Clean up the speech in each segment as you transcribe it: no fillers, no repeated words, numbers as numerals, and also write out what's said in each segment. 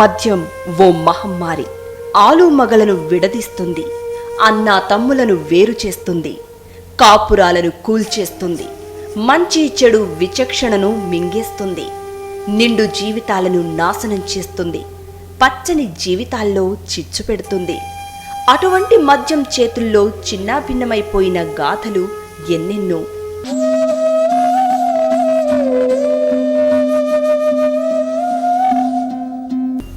మద్యం ఓ మహమ్మారి. ఆలుమగలను విడదీస్తుంది, అన్నా తమ్ములను వేరు చేస్తుంది, కాపురాలను కూల్చేస్తుంది, మంచి చెడు విచక్షణను మింగేస్తుంది, నిండు జీవితాలను నాశనం చేస్తుంది, పచ్చని జీవితాల్లో చిచ్చు పెడుతుంది. అటువంటి మద్యం చేతుల్లో చిన్నాభిన్నమైపోయిన గాథలు ఎన్నెన్నో.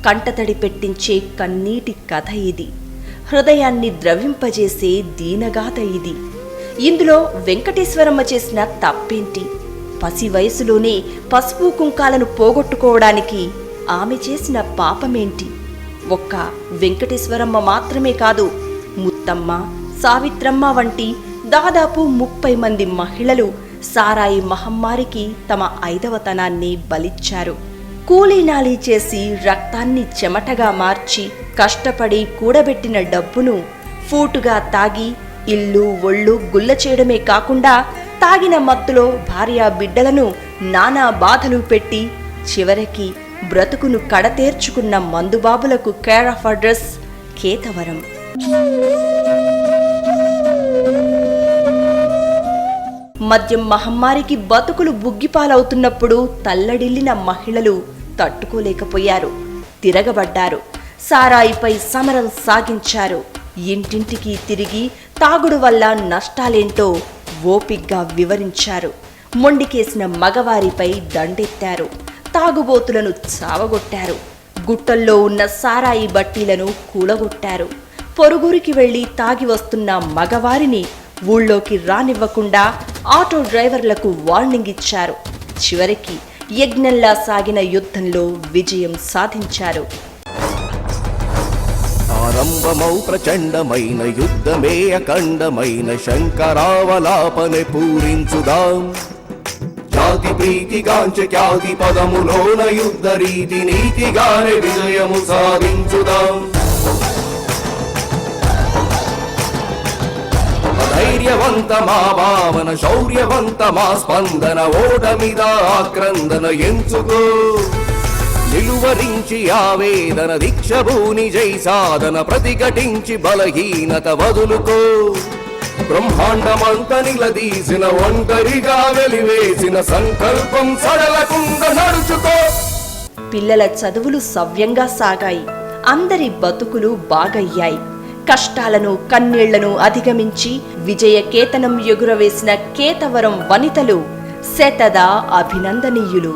కంటతడి పెట్టించే కన్నీటి కథ ఇది. హృదయాన్ని ద్రవింపజేసే దీనగాథ ఇది. ఇందులో వెంకటేశ్వరమ్మ చేసిన తప్పేంటి? పసి వయసులోనే పసుపు కుంకాలను పోగొట్టుకోవడానికి ఆమె చేసిన పాపమేంటి? ఒక్క వెంకటేశ్వరమ్మ మాత్రమే కాదు, ముత్తమ్మ, సావిత్రమ్మ వంటి దాదాపు 30 మంది మహిళలు సారాయి మహమ్మారికి తమ 5వతనాన్ని బలిచ్చారు. కూలీనాలీ చేసి రక్తాన్ని చెమటగా మార్చి కష్టపడి కూడబెట్టిన డబ్బును ఫూటుగా తాగి ఇల్లు ఒళ్ళు గుల్ల చేయడమే కాకుండా తాగిన మత్తులో భార్యా బిడ్డలను నానా బాధలు పెట్టి చివరికి బ్రతుకును కడతేర్చుకున్న మందుబాబులకు కేర్ ఆఫ్ అడ్రస్ కేతవరం. మద్యం మహమ్మారికి బతుకులు బుగ్గిపాలవుతున్నప్పుడు తల్లడిల్లిన మహిళలు తట్టుకోలేకపోయారు, తిరగబడ్డారు, సారాయిపై సమరం సాగించారు. ఇంటింటికి తిరిగి తాగుడు వల్ల నష్టాలేంటో ఓపిగ్గా వివరించారు. మొండికేసిన మగవారిపై దండెత్తారు, తాగుబోతులను చావగొట్టారు, గుట్టల్లో ఉన్న సారాయి బట్టీలను కూలగొట్టారు. పొరుగురికి వెళ్లి తాగి వస్తున్న మగవారిని ఊళ్ళోకి రానివ్వకుండా ఆటో డ్రైవర్లకు వార్నింగ్ ఇచ్చారు. చివరికి యజ్ఞంలా సాగిన యుద్ధంలో విజయం సాధించారు. ఆరంభమౌ ప్రచండమైన యుద్ధమే అఖండమైన శంకరావలాపనే పూరించుదాం. జాతి ప్రీతిగాంచ ఖ్యాతి పదములోన యుద్ధ రీతి నీతిగానే విజయము సాధించుదాం. ధైర్యవంత మా భావన, శౌర్యవంత మా స్పందన, ఓటమిద ఆక్రందన ఎంచుకో. నిలువరించి ఆవేదన దీక్షభూని జై సాధన, ప్రతిఘటించి బలహీనత వదులుకో. బ్రహ్మాండమంత నిలదీసిన ఒంటరిగా వెలివేసిన సంకల్పం సడలకుండా నడుచుకో. పిల్లల చదువులు సవ్యంగా సాగాయి, అందరి బతుకులు బాగయ్యాయి. కష్టాలను కన్నీళ్లను అధిగమించి విజయ కేతనం ఎగురవేసిన కేతవరం వనితలు శతదా అభినందనీయులు.